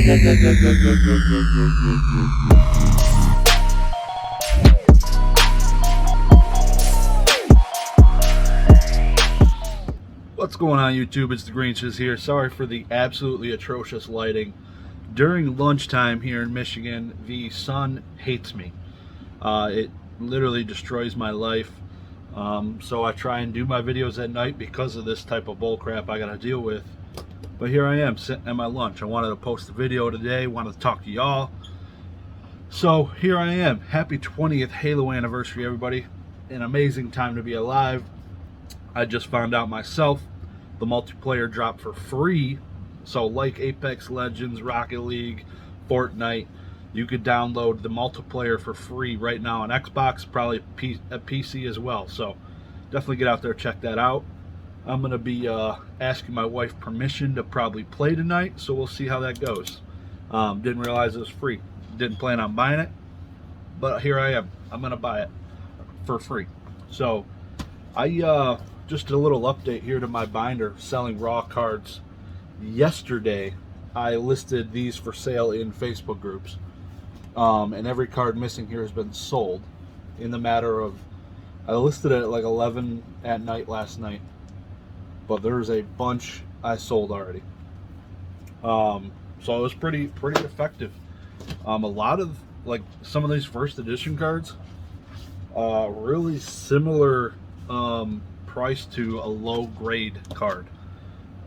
What's going on, YouTube? It's the Grinches here. Sorry for the absolutely atrocious lighting. During lunchtime here in Michigan, the sun hates me. It literally destroys my life. So I try and do my videos at night because of this type of bullcrap I gotta deal with. But here I am sitting at my lunch. I wanted to post a video today, wanted to talk to y'all. So here I am. Happy 20th Halo anniversary, everybody. An amazing time to be alive. I just found out myself the multiplayer dropped for free. So like Apex Legends, Rocket League, Fortnite, you could download the multiplayer for free right now on Xbox, probably a PC as well. So definitely get out there, check that out. I'm going to be asking my wife permission to probably play tonight, so we'll see how that goes. Didn't realize it was free. Didn't plan on buying it, but here I am. I'm going to buy it for free. So I just a little update here to my binder selling raw cards. Yesterday I listed these for sale in Facebook groups, and every card missing here has been sold in the matter of, I listed it at like 11 at night last night, but there's a bunch I sold already. So it was pretty effective. A lot of, like, some of these first edition cards, really similar price to a low grade card,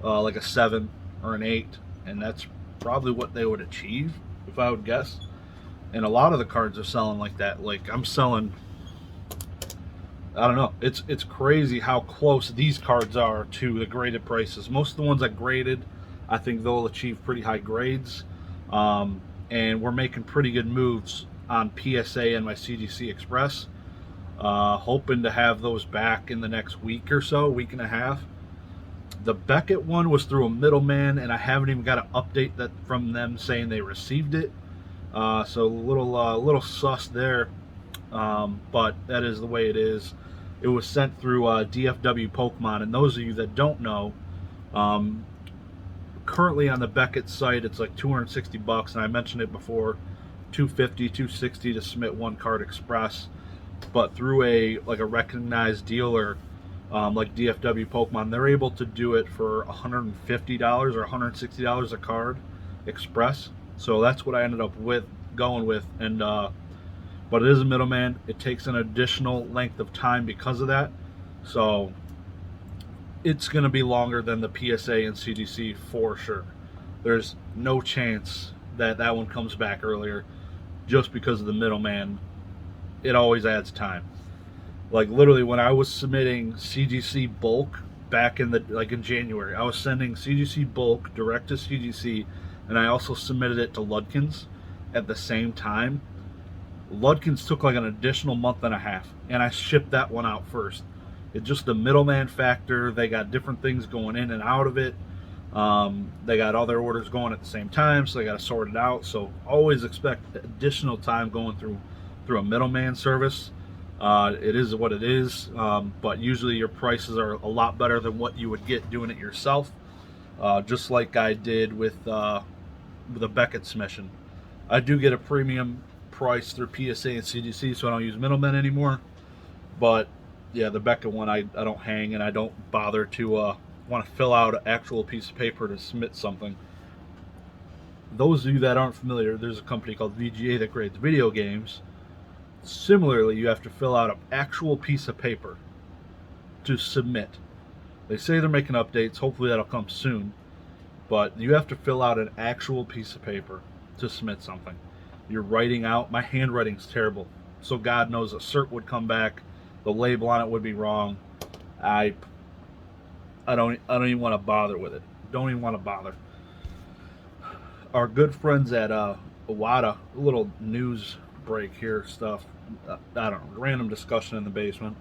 like a 7 or an 8, and that's probably what they would achieve if I would guess. And a lot of the cards are selling like that. Like, I'm selling, I don't know, it's crazy how close these cards are to the graded prices. Most of the ones I graded, I think they'll achieve pretty high grades, and we're making pretty good moves on PSA and my CGC Express. Hoping to have those back in the next week or so, week and a half. The Beckett one was through a middleman, and I haven't even got an update that from them saying they received it. So a little sus there, but that is the way it is. It was sent through DFW Pokémon, and those of you that don't know, currently on the Beckett site it's like $260, and I mentioned it before, $250, $260 to submit one card express. But through a recognized dealer like DFW Pokémon, they're able to do it for $150 or $160 a card express. So that's what I ended up going with, and but it is a middleman. It takes an additional length of time because of that, so it's going to be longer than the PSA and CGC for sure. There's no chance that that one comes back earlier, just because of the middleman. It always adds time. Like, literally, when I was submitting CGC bulk back in in January, I was sending CGC bulk direct to CGC, and I also submitted it to Ludkins at the same time. Ludkins took like an additional month and a half, and I shipped that one out first. It's just the middleman factor. They got different things going in and out of it. They got all their orders going at the same time, so they got to sort it out. So always expect additional time going through a middleman service. It is what it is, but usually your prices are a lot better than what you would get doing it yourself, just like I did with the Beckett submission. I do get a premium price through PSA and CGC, so I don't use middlemen anymore. But yeah, the Beckett one, I don't hang, and I don't bother to want to fill out an actual piece of paper to submit something. Those of you that aren't familiar, there's a company called VGA that grades video games. Similarly, you have to fill out an actual piece of paper to submit. They say they're making updates. Hopefully that'll come soon. But you have to fill out an actual piece of paper to submit something. You're writing out, my handwriting's terrible, so God knows a cert would come back, the label on it would be wrong. I don't even want to bother with it. Don't even want to bother. Our good friends at Iwata, a little news break here stuff, I don't know, random discussion in the basement,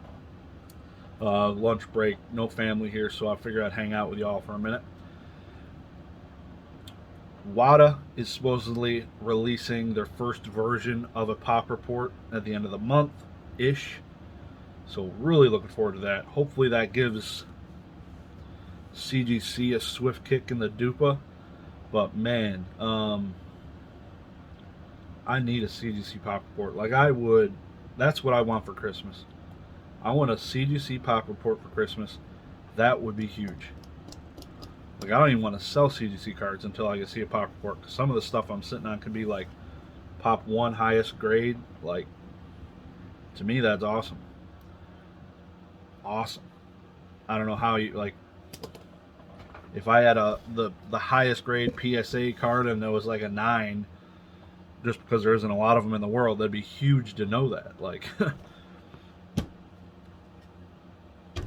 lunch break, no family here, so I figured I'd hang out with y'all for a minute. WADA is supposedly releasing their first version of a pop report at the end of the month ish, so really looking forward to that. Hopefully that gives CGC a swift kick in the dupa. But man, I need a CGC pop report. Like I would, that's what I want for Christmas. I want a CGC pop report for Christmas. That would be huge. Like I don't even want to sell CGC cards until I can see a pop report. Cause some of the stuff I'm sitting on could be like pop 1 highest grade. Like to me, that's awesome. Awesome. I don't know how you like. If I had the highest grade PSA card and there was like a 9, just because there isn't a lot of them in the world, that'd be huge to know that. Like,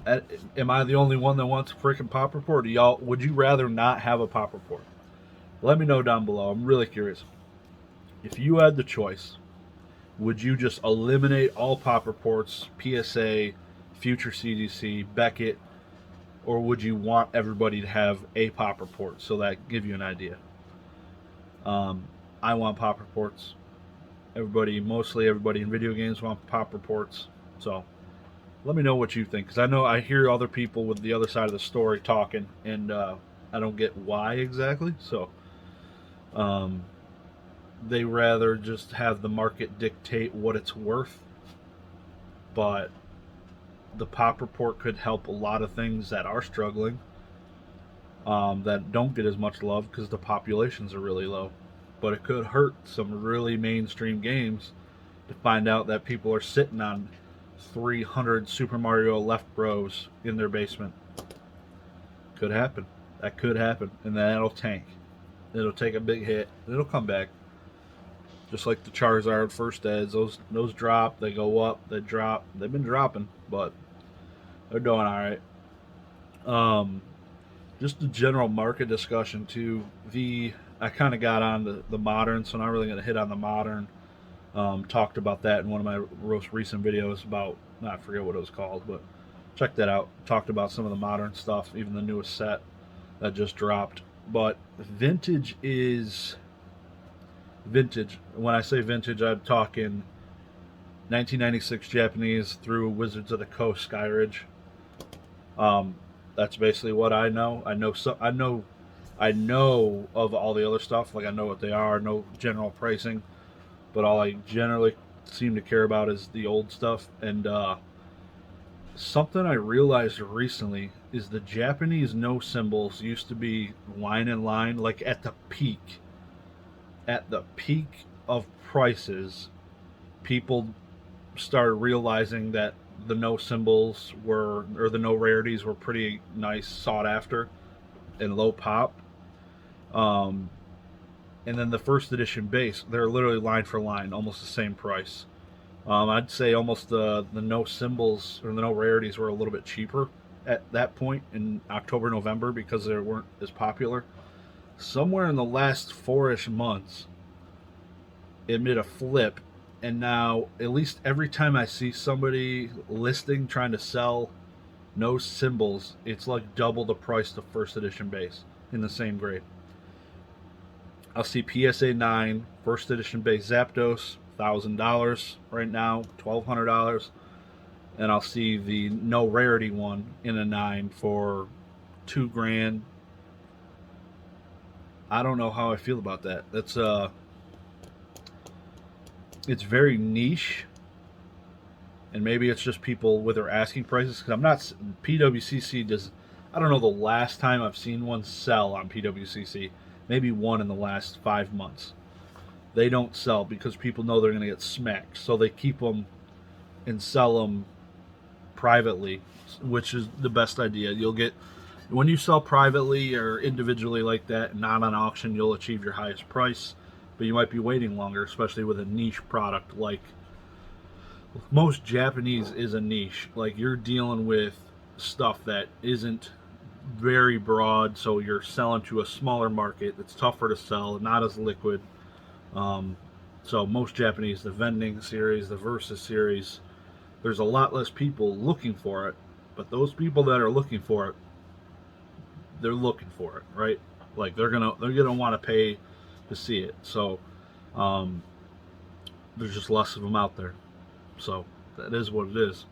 am I the only one that wants a freaking pop report? Y'all, would you rather not have a pop report? Let me know down below. I'm really curious. If you had the choice, would you just eliminate all pop reports, PSA, future CGC, Beckett, or would you want everybody to have a pop report? So that give you an idea. I want pop reports. Mostly everybody in video games want pop reports. So let me know what you think, because I know I hear other people with the other side of the story talking, and I don't get why exactly. So they rather just have the market dictate what it's worth, but the pop report could help a lot of things that are struggling, that don't get as much love because the populations are really low. But it could hurt some really mainstream games to find out that people are sitting on 300 Super Mario Left Bros in their basement. Could happen. That could happen, and then it'll tank. It'll take a big hit. It'll come back. Just like the Charizard first eds, those drop, they go up, they drop. They've been dropping, but they're doing all right. Just the general market discussion too. I kind of got on the modern, so I'm not really going to hit on the modern. Talked about that in one of my most recent videos about, I forget what it was called, but check that out. Talked about some of the modern stuff, even the newest set that just dropped. But vintage is vintage. When I say vintage, I'm talking 1996 Japanese through Wizards of the Coast Skyridge. That's basically what I know. I know of all the other stuff. Like I know what they are, know general pricing, but all I generally seem to care about is the old stuff. And something I realized recently is the Japanese no symbols used to be line in line, like at the peak. At the peak of prices, people started realizing that the no symbols or the no rarities were pretty nice, sought after, and low pop. And then the first edition base, they're literally line for line, almost the same price. I'd say almost the no symbols or the no rarities were a little bit cheaper at that point in October, November, because they weren't as popular. Somewhere in the last 4-ish months, it made a flip, and now at least every time I see somebody listing trying to sell no symbols, it's like double the price of first edition base in the same grade. I'll see PSA 9 first edition base Zapdos, $1,000 right now, $1,200, and I'll see the no rarity one in a 9 for $2,000. I don't know how I feel about that. It's very niche, and maybe it's just people with their asking prices, because I'm not, PWCC does, I don't know the last time I've seen one sell on PWCC. Maybe one in the last 5 months. They don't sell because people know they're going to get smacked, so they keep them and sell them privately, which is the best idea. You'll get, when you sell privately or individually like that, not on auction, you'll achieve your highest price, but you might be waiting longer, especially with a niche product. Like most Japanese is a niche. Like you're dealing with stuff that isn't very broad, so you're selling to a smaller market that's tougher to sell, not as liquid. So most Japanese, the vending series, the Versus series, there's a lot less people looking for it, but those people that are looking for it, they're looking for it, right? Like they're gonna want to pay to see it. So there's just less of them out there. So that is what it is.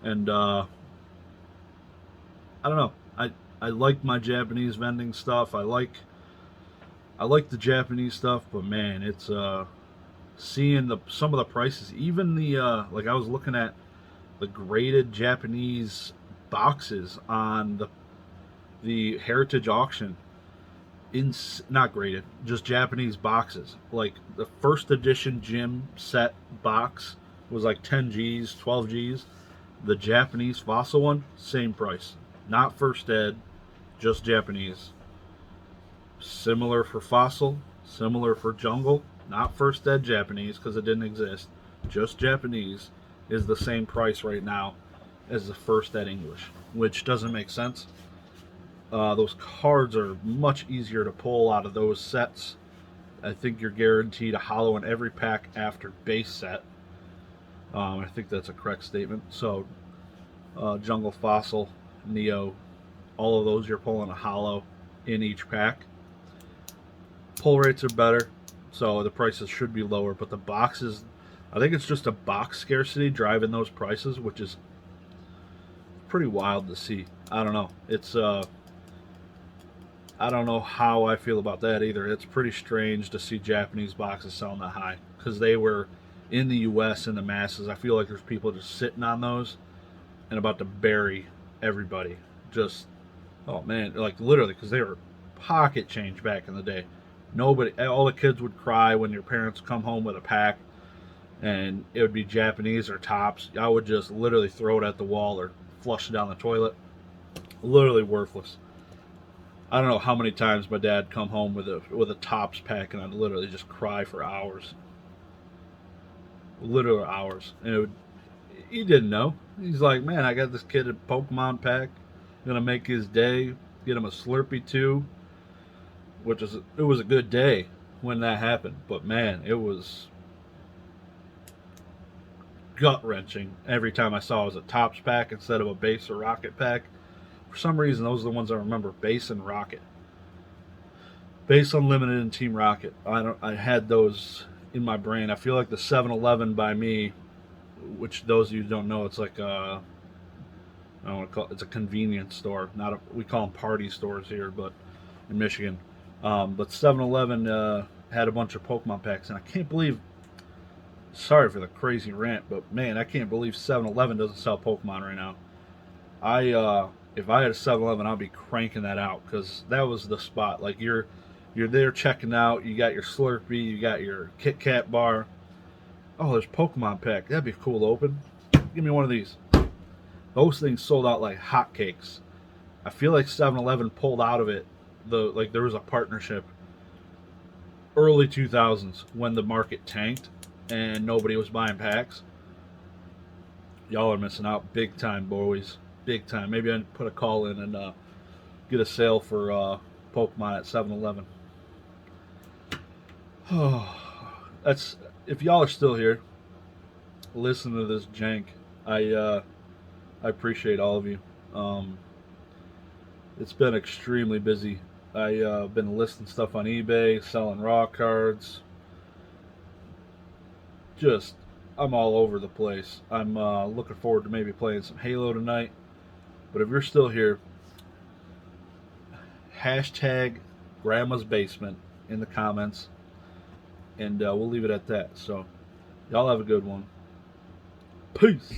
And I don't know. I like my Japanese vending stuff. I like the Japanese stuff, but man, it's seeing some of the prices, even the like I was looking at the graded Japanese boxes on the Heritage auction, in not graded, just Japanese boxes. Like the first edition gym set box was like 10 G's, 12 G's. The Japanese fossil one, same price. Not first ed, just Japanese. Similar for fossil, similar for jungle, not first ed Japanese because it didn't exist. Just Japanese is the same price right now as the first ed English, which doesn't make sense. Those cards are much easier to pull out of those sets. I think you're guaranteed a hollow in every pack after base set. I think that's a correct statement. So, Jungle, Fossil, Neo, all of those you're pulling a hollow in each pack. Pull rates are better, so the prices should be lower. But the boxes, I think it's just a box scarcity driving those prices, which is pretty wild to see. I don't know. It's I don't know how I feel about that either. It's pretty strange to see Japanese boxes selling that high because they were in the U.S. in the masses. I feel like there's people just sitting on those and about to bury everybody. Just, oh man, like literally, because they were pocket change back in the day. Nobody, all the kids would cry when your parents come home with a pack and it would be Japanese or tops. I would just literally throw it at the wall or flush it down the toilet. Literally worthless. I don't know how many times my dad come home with a tops pack and I'd literally just cry for hours. Literal hours. And he didn't know. He's like, man, I got this kid a Pokemon pack. Gonna make his day. Get him a Slurpee too. It was a good day when that happened. But man, it was gut wrenching every time I saw it was a Tops pack instead of a base or rocket pack. For some reason, those are the ones I remember: base and rocket. Base, Unlimited, and Team Rocket. I had those in my brain. I feel like the 7-Eleven by me, which those of you who don't know, it's like I don't want to call it, it's a convenience store. We call them party stores here, but in Michigan. But 7-Eleven had a bunch of Pokemon packs, and I can't believe. Sorry for the crazy rant, but man, I can't believe 7-Eleven doesn't sell Pokemon right now. If I had a 7-Eleven, I'd be cranking that out because that was the spot. Like you're there checking out. You got your Slurpee, you got your Kit Kat bar. Oh, there's Pokemon pack. That'd be cool to open. Give me one of these. Those things sold out like hotcakes. I feel like 7-Eleven pulled out of it. There was a partnership early 2000s when the market tanked and nobody was buying packs. Y'all are missing out big time, boys. Big time. Maybe I put a call in and get a sale for Pokemon at 7-Eleven. That's, if y'all are still here, listen to this jank. I appreciate all of you. It's been extremely busy. I've been listing stuff on eBay, selling raw cards. Just, I'm all over the place. I'm looking forward to maybe playing some Halo tonight. But if you're still here, hashtag Grandma's Basement in the comments, and we'll leave it at that. So, y'all have a good one. Peace.